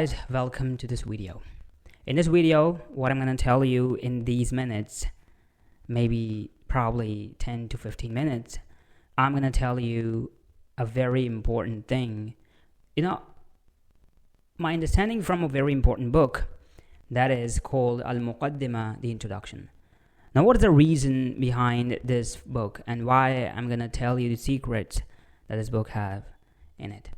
Guys, welcome to this video. In this video, what I'm going to tell you in these minutes, maybe probably 10 to 15 minutes, I'm going to tell you a very important thing. My understanding from a very important book that is called Al-Muqaddimah, the introduction. Now, what is the reason behind this book and why I'm going to tell you the secrets that this book have in it?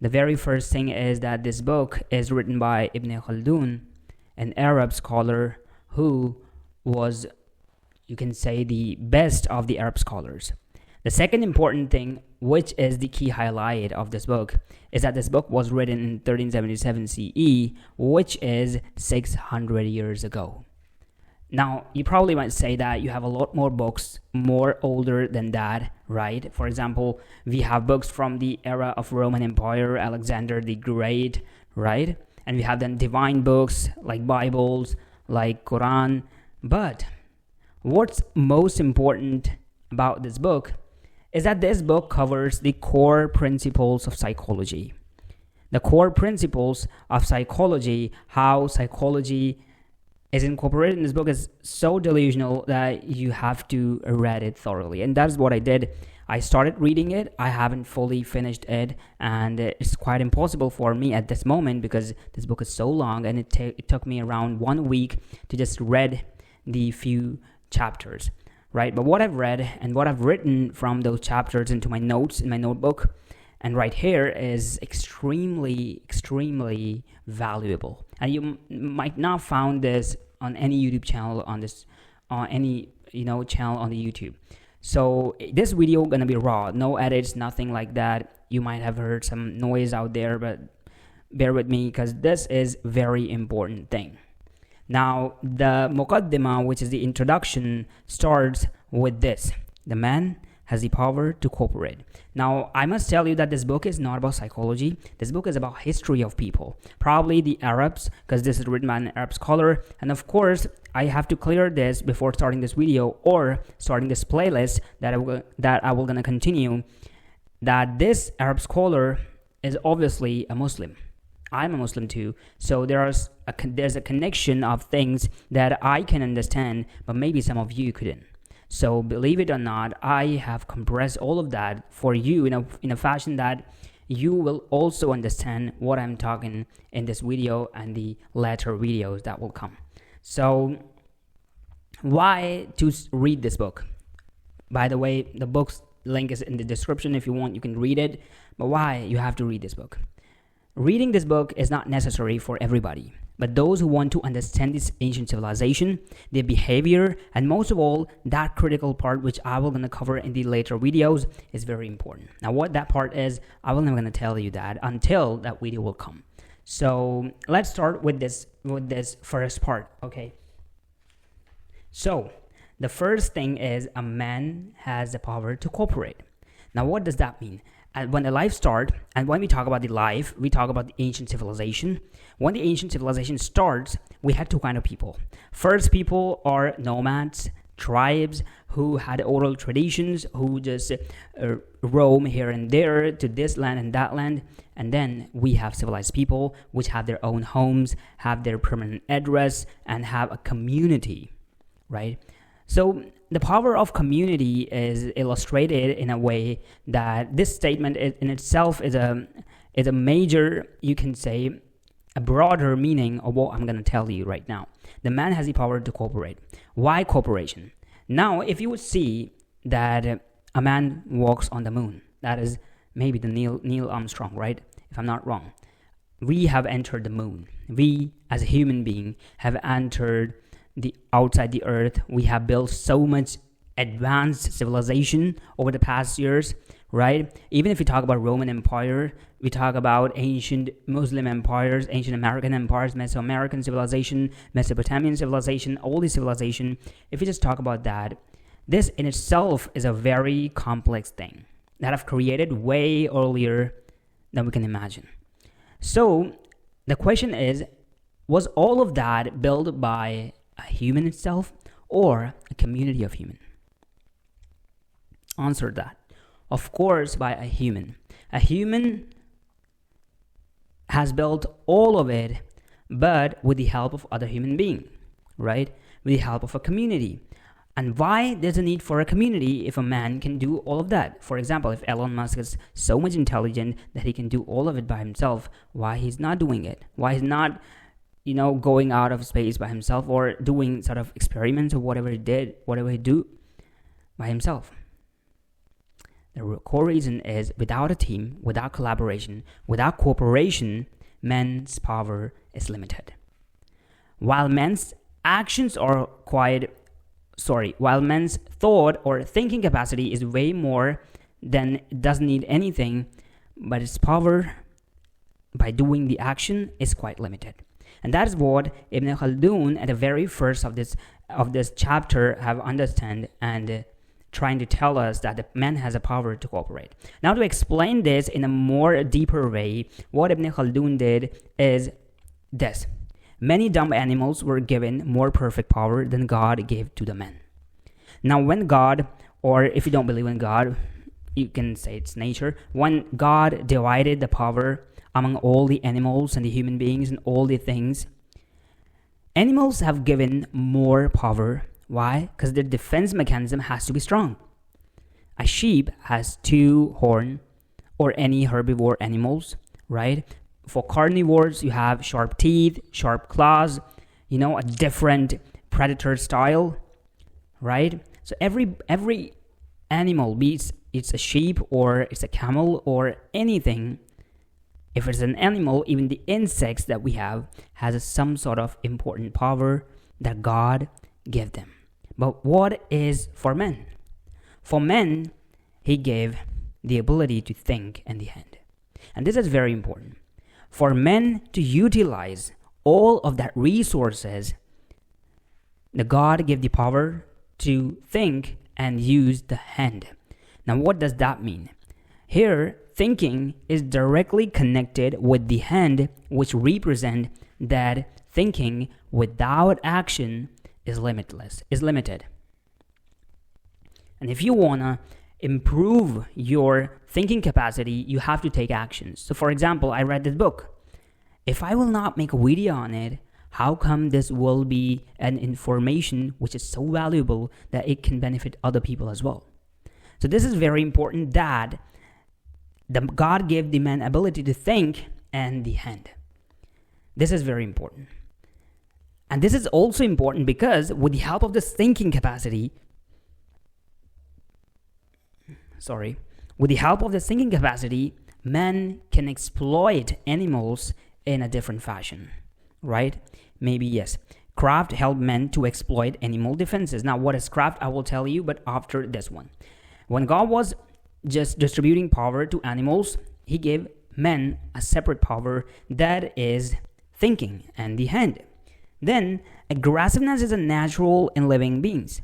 The very first thing is that this book is written by Ibn Khaldun, an Arab scholar who was, you can say, the best of the Arab scholars. The second important thing, which is the key highlight of this book, is that this book was written in 1377 CE, which is 600 years ago. Now, you probably might say that you have a lot more books more older than that, right? For example, we have books from the era of Roman Empire, Alexander the Great, right? And we have then divine books like Bibles, like Quran. But what's most important about this book is that this book covers the core principles of psychology. The core principles of psychology, how psychology is incorporated in this book, is so delusional that you have to read it thoroughly. And that's what I did. I started reading it. I haven't fully finished it, and it's quite impossible for me at this moment because this book is so long, and it took me around 1 week to just read the few chapters, right? But what I've read and what I've written from those chapters into my notes in my notebook and right here is extremely valuable. And you might not found this on any YouTube channel on any channel on the YouTube. So this video gonna be raw, no edits, nothing like that. You might have heard some noise out there, but bear with me because this is very important thing. Now, the Muqaddimah, which is the introduction, starts with this: the man has the power to cooperate. Now, I must tell you that this book is not about psychology. This book is about history of people, probably the Arabs, because this is written by an Arab scholar. And of course, I have to clear this before starting this video or starting this playlist that I will gonna continue, that this Arab scholar is obviously a Muslim. I'm a Muslim too, so there's a connection of things that I can understand, but maybe some of you couldn't. So believe it or not, I have compressed all of that for you in a fashion that you will also understand what I'm talking in this video and the later videos that will come. So why to read this book? By the way, the book's link is in the description. If you want, you can read it. But why you have to read this book? Reading this book is not necessary for everybody, but those who want to understand this ancient civilization, their behavior, and most of all, that critical part which I will gonna cover in the later videos is very important. Now, what that part is, I will never gonna tell you that until that video will come. So let's start with this first part, okay? So the first thing is a man has the power to cooperate. Now, what does that mean? And when the life starts, and when we talk about the life, we talk about the ancient civilization. When the ancient civilization starts, we had two kind of people. First people are nomads, tribes who had oral traditions, who just roam here and there to this land and that land. And then we have civilized people which have their own homes, have their permanent address, and have a community, right? So the power of community is illustrated in a way that this statement in itself is a major, you can say, a broader meaning of what I'm going to tell you right now. The man has the power to cooperate. Why cooperation? Now, if you would see that a man walks on the moon, that is maybe the Neil Armstrong, right? If I'm not wrong. We have entered the moon. We, as a human being, have entered the outside the earth. We have built so much advanced civilization over the past years, right? Even if we talk about Roman Empire, we talk about ancient Muslim empires, ancient American empires, Mesoamerican civilization, Mesopotamian civilization, all these civilization. If we just talk about that, this in itself is a very complex thing that I've created way earlier than we can imagine. So the question is, was all of that built by a human itself or a community of human? Answer that. Of course, by a human. A human has built all of it, but with the help of other human beings, right? With the help of a community. And why there's a need for a community if a man can do all of that? For example, if Elon Musk is so much intelligent that he can do all of it by himself, why he's not doing it? Why he's not, going out of space by himself, or doing sort of experiments or whatever he do by himself? The core reason is without a team, without collaboration, without cooperation, man's power is limited. While men's thought or thinking capacity is way more, then it doesn't need anything, but its power by doing the action is quite limited. And that is what Ibn Khaldun at the very first of this chapter have understand and trying to tell us that the man has a power to cooperate. Now, to explain this in a more deeper way, what Ibn Khaldun did is this. Many dumb animals were given more perfect power than God gave to the man. Now, when God, or if you don't believe in God, you can say it's nature, when God divided the power among all the animals and the human beings and all the things, animals have given more power. Why? Because their defense mechanism has to be strong. A sheep has 2 horns, or any herbivore animals, right? For carnivores, you have sharp teeth, sharp claws, a different predator style, right? So every animal, be it's a sheep or it's a camel or anything, if it's an animal, even the insects that we have has some sort of important power that God gave them. But what is for men? For men, he gave the ability to think and the hand. And this is very important. For men to utilize all of that resources, the God gave the power to think and use the hand. Now, what does that mean? Here, thinking is directly connected with the hand, which represent that thinking without action is limited. And if you wanna improve your thinking capacity, you have to take actions. So for example, I read this book. If I will not make a video on it, how come this will be an information which is so valuable that it can benefit other people as well? So this is very important, that God gave the man ability to think and the hand. This is very important. And this is also important because with the help of this thinking capacity, man can exploit animals in a different fashion, right? Maybe, yes. Craft helped men to exploit animal defenses. Now, what is craft? I will tell you, but after this one. When God was just distributing power to animals, he gave men a separate power, that is thinking and the hand. Then, aggressiveness is a natural in living beings.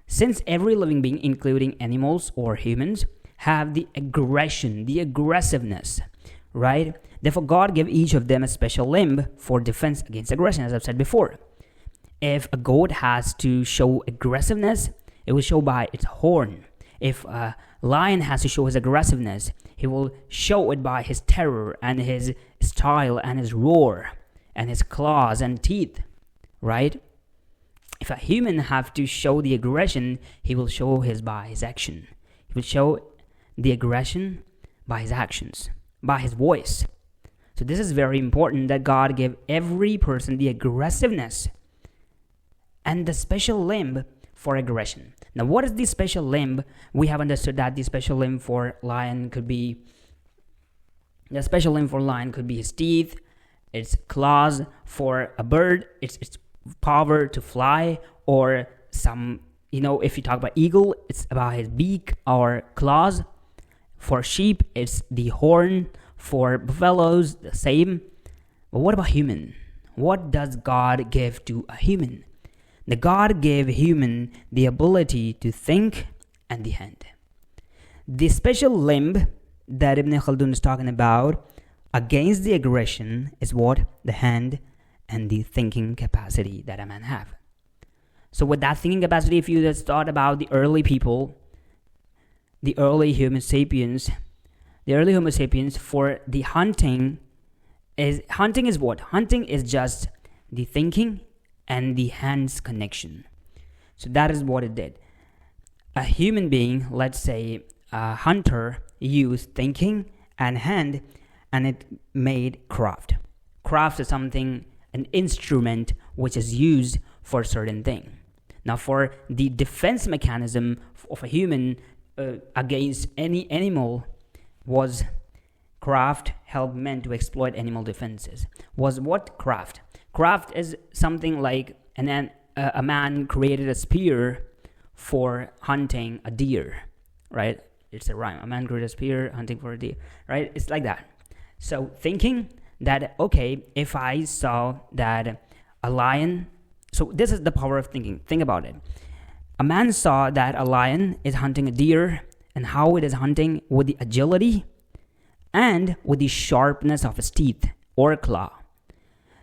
Since every living being, including animals or humans, have the aggression, the aggressiveness, right? Therefore, God gave each of them a special limb for defense against aggression, as I've said before. If a goat has to show aggressiveness, it will show by its horn. If a lion has to show his aggressiveness, he will show it by his terror and his style and his roar and his claws and teeth, right? If a human have to show the aggression, he will show by his action. He will show the aggression by his actions, by his voice. So this is very important, that God gave every person the aggressiveness and the special limb for aggression. Now, what is the special limb? We have understood that the special limb for lion could be his teeth, its claws. For a bird, its power to fly, or some, if you talk about eagle, it's about his beak or claws. For sheep, it's the horn. For buffaloes, the same. But what about human? What does God give to a human? The God gave human the ability to think and the hand. The special limb that Ibn Khaldun is talking about against the aggression is what? The hand and the thinking capacity that a man have. So with that thinking capacity, if you just thought about the early people, the early Homo sapiens, for the hunting, is hunting is what? Hunting is just the thinking and the hands connection. So that is what it did. A human being, let's say a hunter, used thinking and hand, and it made craft. Craft is something, an instrument which is used for a certain thing. Now, for the defense mechanism of a human against any animal was craft helped men to exploit animal defenses. Was what craft? Craft is something like a man created a spear for hunting a deer, right? It's a rhyme. A man created a spear hunting for a deer, right? It's like that. So thinking that, okay, if I saw that a lion, so this is the power of thinking. Think about it. A man saw that a lion is hunting a deer and how it is hunting with the agility and with the sharpness of its teeth or claw.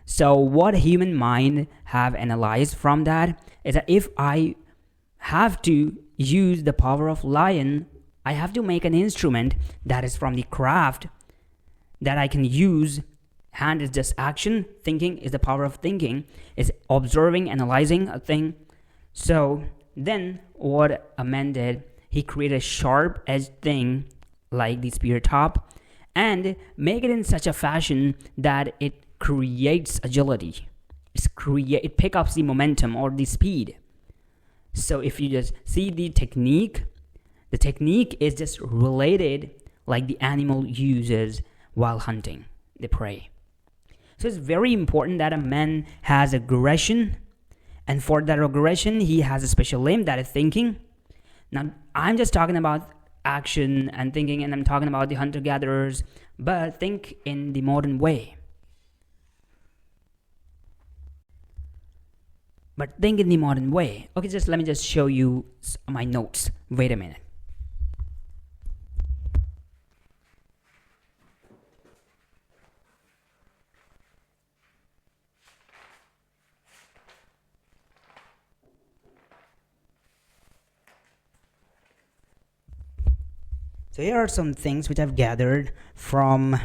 So what human mind have analyzed from that is that if I have to use the power of lion, I have to make an instrument that is from the craft that I can use. Hand is just action. Thinking is the power of thinking. Is observing, analyzing a thing. So then what a man did, he created a sharp edged thing like the spear top and make it in such a fashion that it creates agility. It picks up the momentum or the speed. So if you just see the technique is just related like the animal uses while hunting the prey. So it's very important that a man has aggression, and for that aggression he has a special limb that is thinking. Now I'm just talking about action and thinking, and I'm talking about the hunter-gatherers, but think in the modern way. Okay, let me just show you my notes. Wait a minute. So here are some things which I've gathered from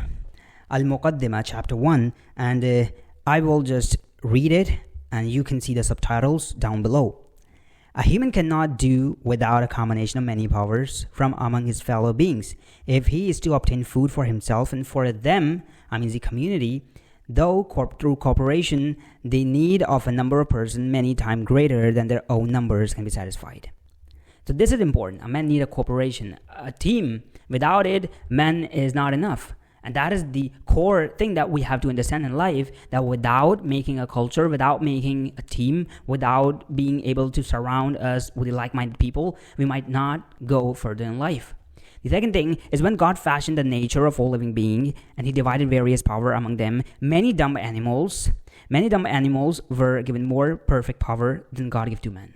Al-Muqaddimah chapter 1, and I will just read it and you can see the subtitles down below. A human cannot do without a combination of many powers from among his fellow beings if he is to obtain food for himself and for them, I mean the community, though through cooperation the need of a number of persons many times greater than their own numbers can be satisfied. So this is important. A man need a cooperation, a team. Without it, man is not enough. And that is the core thing that we have to understand in life, that without making a culture, without making a team, without being able to surround us with like-minded people, we might not go further in life. The second thing is when God fashioned the nature of all living beings and he divided various power among them, many dumb animals were given more perfect power than God gave to man.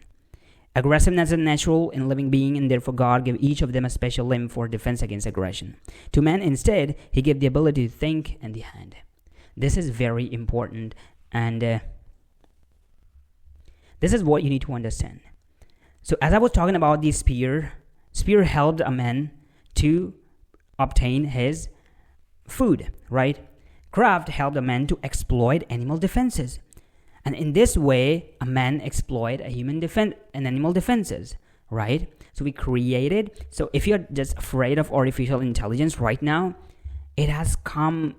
Aggressiveness is natural in a living being, and therefore God gave each of them a special limb for defense against aggression. To man, instead, he gave the ability to think and the hand. This is very important, and this is what you need to understand. So as I was talking about the spear helped a man to obtain his food, right? Craft helped a man to exploit animal defenses. And in this way, a man exploit a human defense and animal defenses, right? So we created. So if you're just afraid of artificial intelligence right now, it had come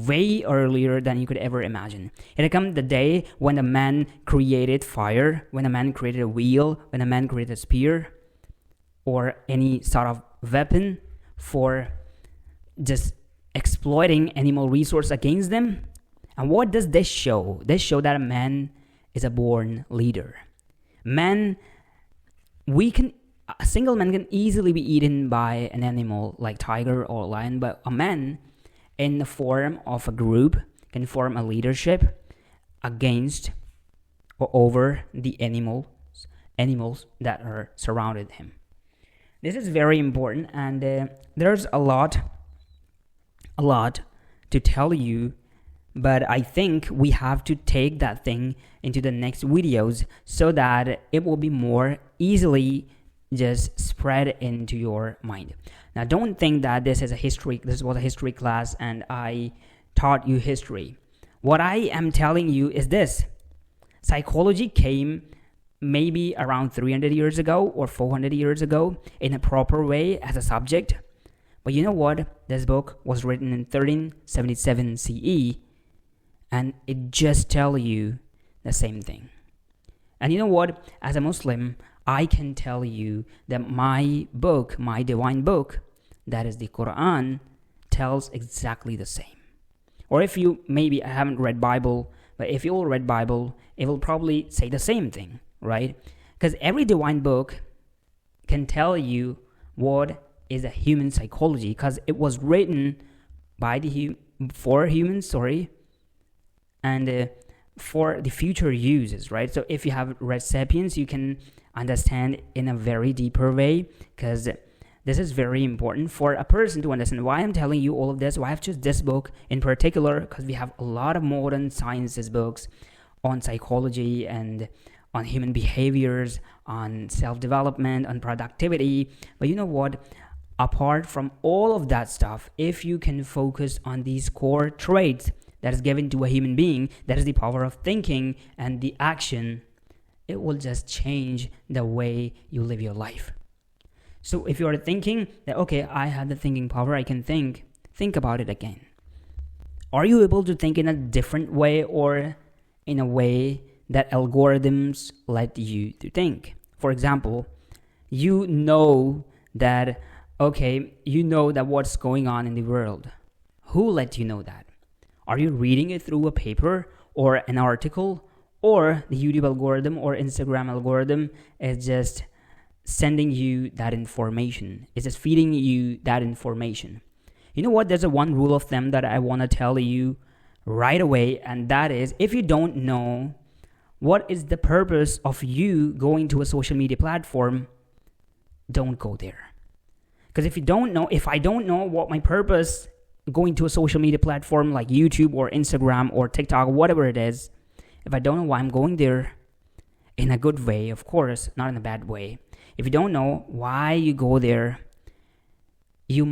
way earlier than you could ever imagine. It had come the day when a man created fire, when a man created a wheel, when a man created a spear, or any sort of weapon for just exploiting animal resource against them. And what does this show? This shows that a man is a born leader. A single man can easily be eaten by an animal like tiger or lion, but a man in the form of a group can form a leadership against or over the animals that are surrounded him. This is very important, and there's a lot to tell you. But I think we have to take that thing into the next videos so that it will be more easily just spread into your mind. Now, don't think that this was a history class and I taught you history. What I am telling you is this. Psychology came maybe around 300 years ago or 400 years ago in a proper way as a subject. But you know what? This book was written in 1377 CE, and it just tells you the same thing. And you know what? As a Muslim, I can tell you that my book, my divine book, that is the Quran, tells exactly the same. Or if you maybe haven't read Bible, but if you all read Bible, it will probably say the same thing, right? Because every divine book can tell you what is a human psychology, because it was written by for humans, and for the future uses, right? So if you have read Sapiens, you can understand in a very deeper way, because this is very important for a person to understand. Why I'm telling you all of this, why I've chosen this book in particular, because we have a lot of modern sciences books on psychology and on human behaviors, on self-development, on productivity. But you know what? Apart from all of that stuff, if you can focus on these core traits that is given to a human being, that is the power of thinking and the action, it will just change the way you live your life. So if you are thinking that, okay, I have the thinking power, I can think about it again. Are you able to think in a different way, or in a way that algorithms let you to think? For example, you know that what's going on in the world. Who let you know that? Are you reading it through a paper or an article, or the YouTube algorithm or Instagram algorithm is just sending you that information? It's just feeding you that information. You know what? There's a one rule of thumb that I want to tell you right away, and that is, if you don't know what is the purpose of you going to a social media platform, don't go there. Because if I don't know what my purpose going to a social media platform like YouTube or Instagram or TikTok, whatever it is, if I don't know why I'm going there, in a good way, of course, not in a bad way. If you don't know why you go there, you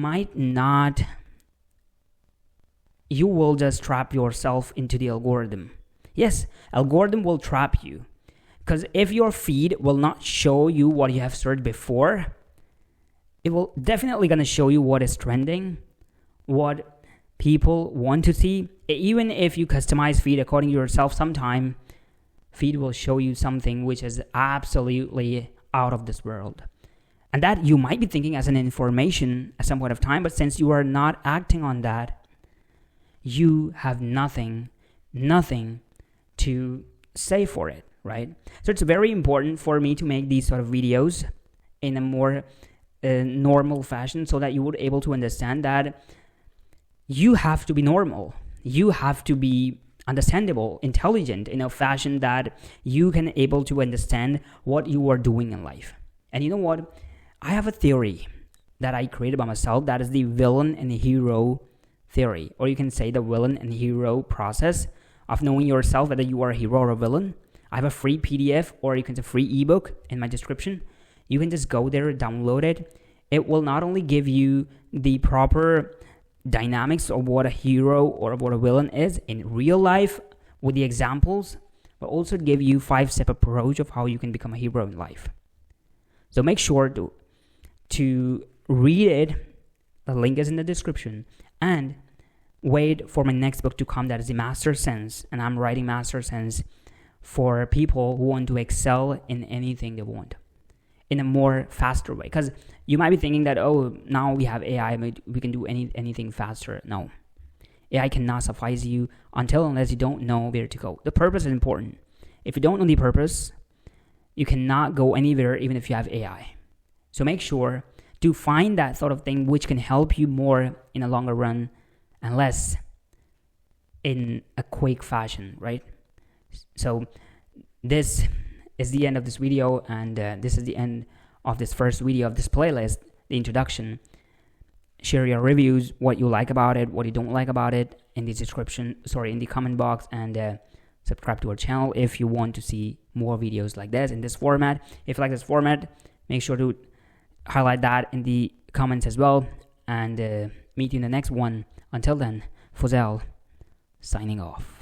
will just trap yourself into the algorithm. Yes, algorithm will trap you. Because if your feed will not show you what you have searched before, it will definitely going to show you what is trending, what people want to see. Even if you customize feed according to yourself, sometime feed will show you something which is absolutely out of this world. And that you might be thinking as an information at some point of time, but since you are not acting on that, you have nothing to say for it, right? So it's very important for me to make these sort of videos in a more normal fashion, so that you would able to understand that you have to be normal. You have to be understandable, intelligent in a fashion that you can able to understand what you are doing in life. And you know what? I have a theory that I created by myself, that is the villain and hero theory, or you can say the villain and hero process of knowing yourself, whether you are a hero or a villain. I have a free PDF, or you can say free ebook in my description. You can just go there, download it. It will not only give you the proper dynamics of what a hero or what a villain is in real life with the examples, but also give you 5-step approach of how you can become a hero in life. So make sure to read it. The link is in the description, and wait for my next book to come, that is the Master Sense. And I'm writing Master Sense for people who want to excel in anything they want in a more faster way. Because you might be thinking that, oh, now we have AI, we can do anything faster. No, AI cannot suffice you unless you don't know where to go. The purpose is important. If you don't know the purpose, you cannot go anywhere, even if you have AI. So make sure to find that sort of thing which can help you more in a longer run and less in a quick fashion, right? So this is the end of this video, and this is the end of this first video of this playlist, the introduction. Share your reviews, what you like about it, what you don't like about it, in the comment box, and subscribe to our channel if you want to see more videos like this in this format. If you like this format, make sure to highlight that in the comments as well, and meet you in the next one. Until then, Fuzail, signing off.